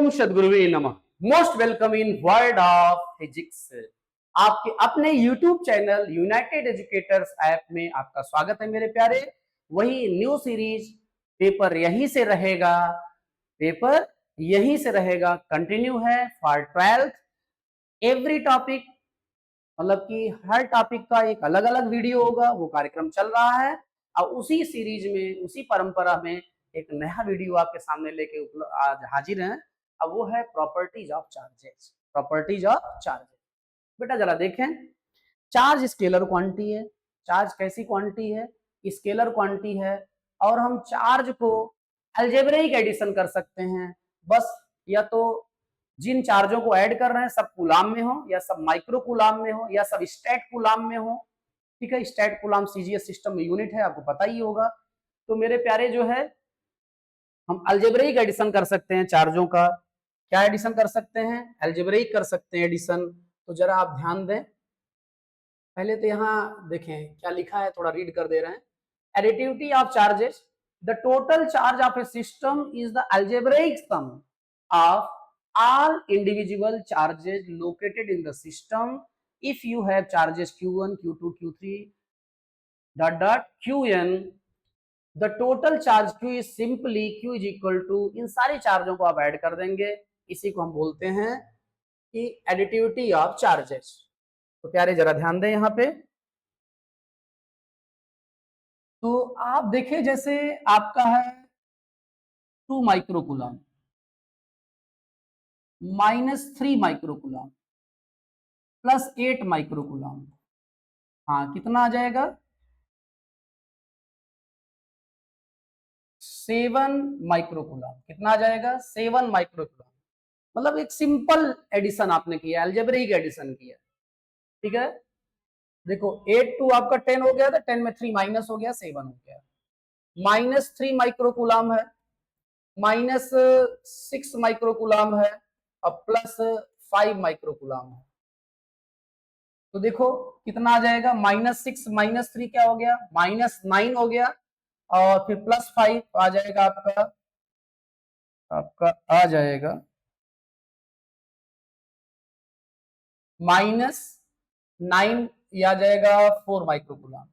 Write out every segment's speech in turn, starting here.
ओम सद्गुरुवे नमः। Most welcome in world of physics. आपके अपने YouTube channel United educators app में आपका स्वागत है मेरे प्यारे। वही न्यू सीरीज पेपर यहीं से रहेगा, कंटिन्यू है फॉर 12th। एवरी टॉपिक मतलब कि हर टॉपिक का एक अलग अलग वीडियो होगा, वो कार्यक्रम चल रहा है और उसी सीरीज में, उसी परंपरा में एक नया वीडियो आपके सामने लेके आज हाजिर हैं। अब वो है प्रॉपर्टीज ऑफ चार्जेस। बेटा जरा देखें, चार्ज स्केलर क्वांटिटी है। चार्ज कैसी क्वांटिटी है? स्केलर क्वांटिटी है और हम चार्ज को अलजेब्रिक एडिशन कर सकते हैं। बस या तो जिन चार्जों को ऐड कर रहे हैं सब कूलाम में हो, या सब माइक्रो कूलाम में हो, या सब स्टैट कूलाम में हो। ठीक है, स्टैट कूलाम सीजीएस सिस्टम में यूनिट है, आपको पता ही होगा। तो मेरे प्यारे जो है, हम अलजेब्रिक एडिशन कर सकते हैं चार्जों का। क्या एडिशन कर सकते हैं? अलजेब्रिक कर सकते हैं एडिशन। तो जरा आप ध्यान दें, पहले तो यहाँ देखें क्या लिखा है, थोड़ा रीड कर दे रहे हैं। Additivity of charges, the total charge of a system is the algebraic sum of all individual charges located in the system if you have charges q1 q2 q3 qn the total charge q is simply q is equal to, इन सारे चार्जों को आप add कर देंगे, इसी को हम बोलते हैं कि एडिटिविटी ऑफ चार्जेस। तो प्यारे जरा ध्यान दें यहाँ पे। तो आप देखिए, जैसे आपका है 2 माइक्रोकूलम -3 माइक्रोकूलम +8 माइक्रोकूलम। हाँ, कितना आ जाएगा? 7 माइक्रोकूलम। कितना आ जाएगा? 7 माइक्रोकूलम। मतलब एक सिंपल एडिशन आपने किया, अलजेब्रिक एडिशन किया। ठीक है, देखो 8 टू आपका 10 हो गया था, 10 में 3 माइनस हो गया, 7 हो गया। -3 माइक्रोकूलम है, -6 माइक्रोकूलम है और +5 माइक्रोकूलम है। तो देखो कितना आ जाएगा? -6 -3 क्या हो गया? -9 हो गया और फिर +5 आ जाएगा आपका आ जाएगा -9, या जाएगा 4 माइक्रोकूलम।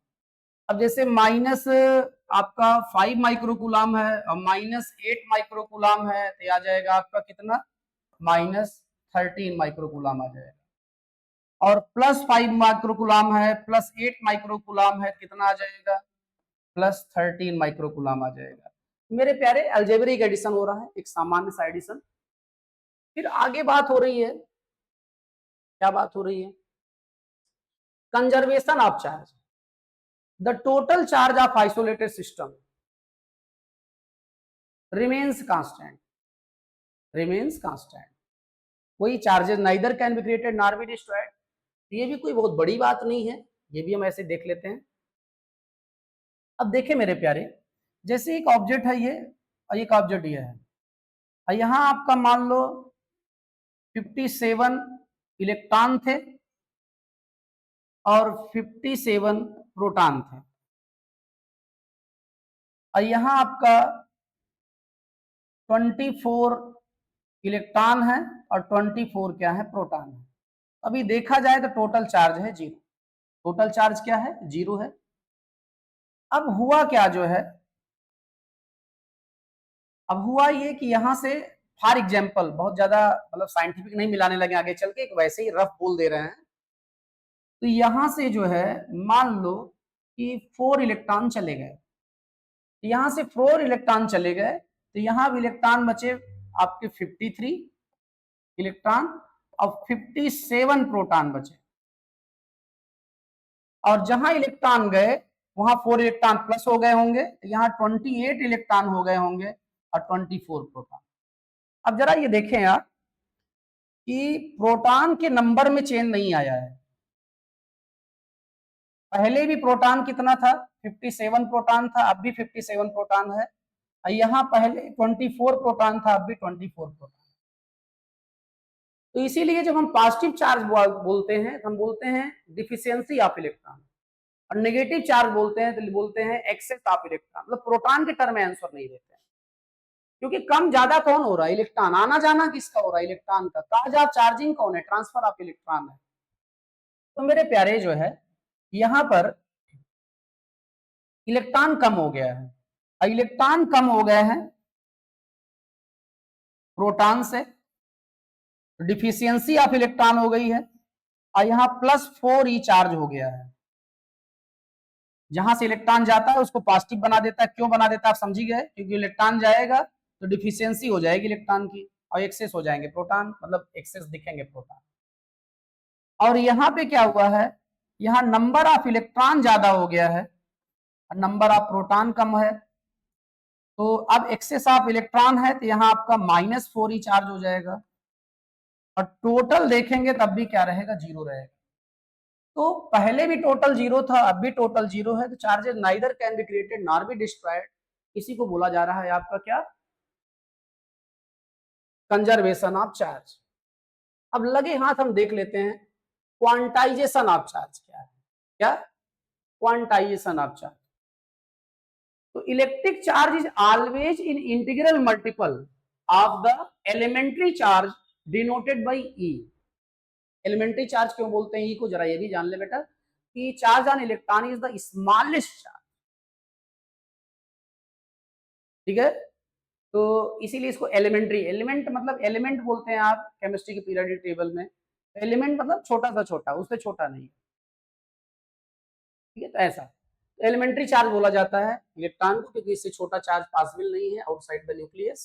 अब जैसे माइनस आपका 5 माइक्रोकूलम है और -8 माइक्रोकूलम है, तो आ जाएगा आपका कितना? -13 माइक्रोकूलम आ जाएगा। और +5 माइक्रोकूलम है, +8 माइक्रोकूलम है, कितना आ जाएगा? +13 माइक्रोकूलम आ जाएगा। मेरे प्यारे, अलजेब्रिक एडिशन हो रहा है, एक सामान्य सा एडिशन। फिर आगे बात हो रही है, क्या बात हो रही है? Conservation of charge. The total charge of isolated system remains constant. कोई charges neither can be created nor be destroyed. ये भी कोई बहुत बड़ी बात नहीं है, ये भी हम ऐसे देख लेते हैं। अब देखें मेरे प्यारे, जैसे एक ऑब्जेक्ट है ये और एक ऑब्जेक्ट ये है, और यहां आपका मान लो 57 इलेक्ट्रॉन थे और 57 प्रोटॉन थे, और यहां आपका 24 इलेक्ट्रॉन है और 24 क्या है? प्रोटॉन है। अभी देखा जाए तो टोटल चार्ज है 0। टोटल चार्ज क्या है? 0 है। अब हुआ क्या जो है, अब हुआ ये कि यहां से फॉर एग्जाम्पल, बहुत ज्यादा मतलब साइंटिफिक नहीं मिलाने लगे आगे चल के, एक वैसे ही रफ बोल दे रहे हैं। तो यहां से जो है मान लो कि 4 इलेक्ट्रॉन चले गए, यहां से 4 इलेक्ट्रॉन चले गए, तो यहां भी इलेक्ट्रॉन बचे आपके 53 इलेक्ट्रॉन और 57 प्रोटॉन बचे। और जहां इलेक्ट्रॉन गए वहां 4 इलेक्ट्रॉन प्लस हो गए होंगे, यहाँ 28 इलेक्ट्रॉन हो गए होंगे और 24 प्रोटॉन। अब जरा ये देखें यार कि प्रोटॉन के नंबर में चेंज नहीं आया है। पहले भी प्रोटॉन कितना था? 57 प्रोटॉन था, अब भी 57 प्रोटॉन है। यहाँ पहले 24 प्रोटॉन था, अब भी 24 प्रोटॉन। तो इसीलिए जब हम पॉजिटिव चार्ज बोलते हैं तो हम बोलते हैं डिफिशियंसी ऑफ इलेक्ट्रॉन, और नेगेटिव चार्ज बोलते हैं तो बोलते हैं एक्सेस ऑफ इलेक्ट्रॉन। मतलब प्रोटॉन के टर्म में आंसर नहीं देते हैं। क्योंकि कम ज्यादा कौन हो रहा है, इलेक्ट्रॉन, आना जाना किसका हो रहा है, इलेक्ट्रॉन का, चार्ज ऑफ चार्जिंग कौन है, ट्रांसफर ऑफ इलेक्ट्रॉन है। तो मेरे प्यारे जो है यहां पर इलेक्ट्रॉन कम हो गया है, इलेक्ट्रॉन कम हो गए हैं प्रोटॉन से, डिफिशियंसी ऑफ इलेक्ट्रॉन हो गई है, और यहां +4e चार्ज हो गया है। जहां से इलेक्ट्रॉन जाता है उसको पॉजिटिव बना देता है, क्यों बना देता है आप समझ गए, क्योंकि इलेक्ट्रॉन जाएगा तो डिफिशियंसी हो जाएगी इलेक्ट्रॉन की और एक्सेस हो जाएंगे प्रोटॉन, मतलब एक्सेस दिखेंगे प्रोटॉन। और यहाँ पे क्या हुआ है, यहाँ नंबर ऑफ इलेक्ट्रॉन ज्यादा हो गया है, नंबर ऑफ प्रोटॉन कम है, तो अब एक्सेस ऑफ इलेक्ट्रॉन है तो यहाँ आपका -4e चार्ज हो जाएगा, और टोटल देखेंगे तब भी क्या रहेगा, 0 रहेगा। तो पहले भी टोटल 0 था, अब भी टोटल 0 है, तो charges neither can be created nor be destroyed, इसी को बोला जा रहा है आपका क्या, कंजर्वेशन ऑफ चार्ज। अब लगे हाथ हम देख लेते हैं क्वांटाइजेशन ऑफ चार्ज क्या है, क्या क्वांटाइजेशन ऑफ चार्ज। तो electric charge is always in integral multiple of the elementary charge denoted by e. Elementary charge क्यों बोलते हैं ई को, जरा ये भी जान ले बेटा, कि charge on electron is the smallest charge, ठीक है, तो इसीलिए इसको एलिमेंट्री, एलिमेंट मतलब एलिमेंट बोलते हैं आप केमिस्ट्री के पीरियोडिक टेबल में, एलिमेंट मतलब छोटा सा छोटा, उससे छोटा नहीं, ठीक है, तो ऐसा एलिमेंट्री चार्ज बोला जाता है इलेक्ट्रॉन को, क्योंकि इससे छोटा चार्ज पॉसिबल नहीं है आउटसाइड द न्यूक्लियस।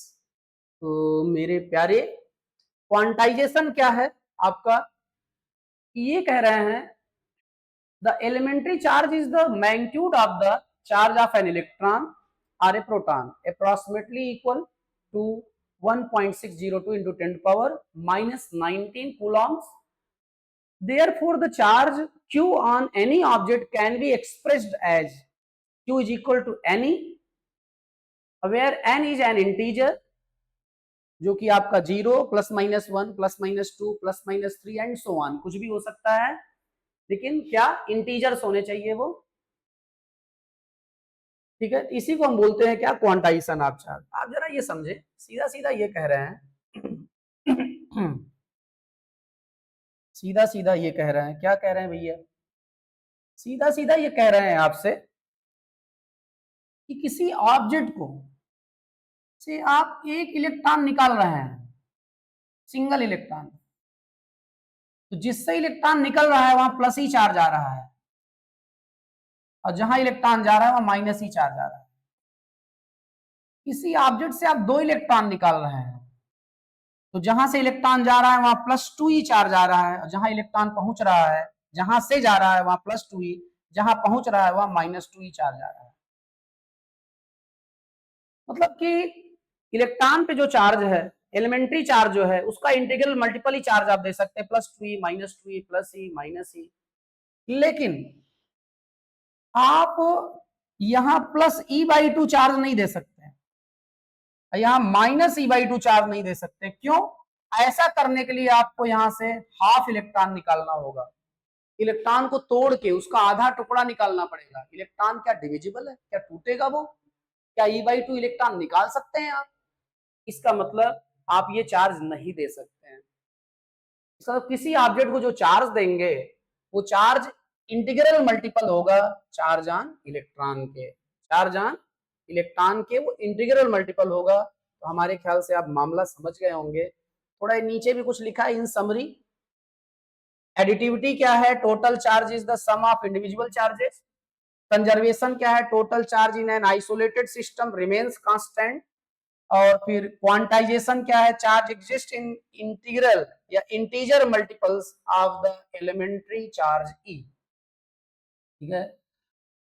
तो मेरे प्यारे क्वांटाइजेशन क्या है आपका, ये कह रहे हैं the elementary charge is the magnitude of the charge of an electron or a proton approximately equal to 1.602 into 10 power minus 19 coulombs. Therefore, the charge Q on any object can be expressed as Q is equal to any, where n is an integer जो कि आपका 0 +-1 +-2 +-3 and so on, कुछ भी हो सकता है, लेकिन क्या इंटीजर्स होने चाहिए वो, ठीक है, इसी को हम बोलते हैं क्या, क्वांटाइजेशन ऑफ चार्ज। आप जरा ये समझे, सीधा सीधा ये कह रहे हैं सीधा सीधा ये कह रहे हैं, क्या कह रहे हैं भैया, सीधा सीधा ये कह रहे हैं आपसे कि किसी ऑब्जेक्ट को से आप एक इलेक्ट्रॉन निकाल रहे हैं, सिंगल इलेक्ट्रॉन, तो जिससे इलेक्ट्रॉन निकल रहा है वहां +e चार्ज आ रहा है, और जहां इलेक्ट्रॉन जा रहा है वहां -e चार्ज आ रहा है। किसी ऑब्जेक्ट से आप 2 इलेक्ट्रॉन निकाल रहे हैं, तो जहां से इलेक्ट्रॉन जा रहा है वहां +2e चार्ज आ रहा है, और जहां इलेक्ट्रॉन पहुंच रहा है, जहां से जा रहा है वहां +2e, जहां पहुंच रहा है वहां -2e चार्ज आ रहा है। मतलब कि इलेक्ट्रॉन पे जो चार्ज है, एलिमेंट्री चार्ज जो है, उसका इंटीग्रल मल्टीपल ही चार्ज आप दे सकते हैं, +2e -2e +e -e, लेकिन आप यहां +e/2 चार्ज नहीं दे सकते, यहां -e/2 चार्ज नहीं दे सकते, क्यों, ऐसा करने के लिए आपको यहां से हाफ इलेक्ट्रॉन निकालना होगा, इलेक्ट्रॉन को तोड़ के उसका आधा टुकड़ा निकालना पड़ेगा। इलेक्ट्रॉन क्या डिविजिबल है, क्या टूटेगा वो, क्या e/2 इलेक्ट्रॉन निकाल सकते हैं आप, इसका मतलब आप ये चार्ज नहीं दे सकते हैं। इसका किसी ऑब्जेक्ट को जो चार्ज देंगे वो चार्ज इंटीग्रल मल्टीपल होगा चार्ज ऑन इलेक्ट्रॉन के, चार्ज ऑन इलेक्ट्रॉन के वो इंटीग्रल मल्टीपल होगा। तो हमारे ख्याल से आप मामला समझ गए होंगे। थोड़ा नीचे भी कुछ लिखा है इन समरी। एडिटिविटी क्या है, total charge is the sum of individual charges. Conservation क्या है, total charge in an isolated system remains constant. और फिर क्वांटाइजेशन क्या है, चार्ज एग्जिस्ट इन इंटीग्रल या integer multiples of the elementary charge e, ठीक है।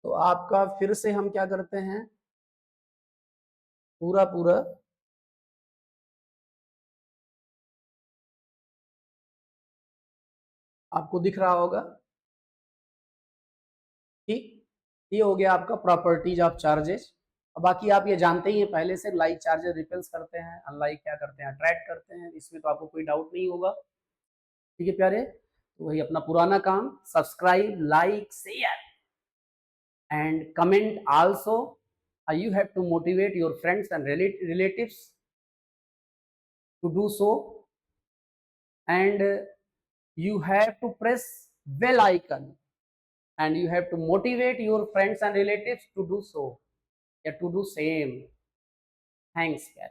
तो आपका फिर से हम क्या करते हैं, पूरा पूरा आपको दिख रहा होगा, ठीक। ये हो गया आपका प्रॉपर्टीज ऑफ चार्जेस। बाकी आप ये जानते ही हैं पहले से, लाइक चार्जेस रिपेल्स करते हैं, अनलाइक क्या करते हैं, अट्रैक्ट करते हैं, इसमें तो आपको कोई डाउट नहीं होगा, ठीक है प्यारे। तो वही अपना पुराना काम, subscribe, like, share and comment also. You have to motivate your friends and relatives to do so, and you have to press bell icon, and you have to motivate your friends and relatives to do so, yeah, to do same. Thanks, Karen.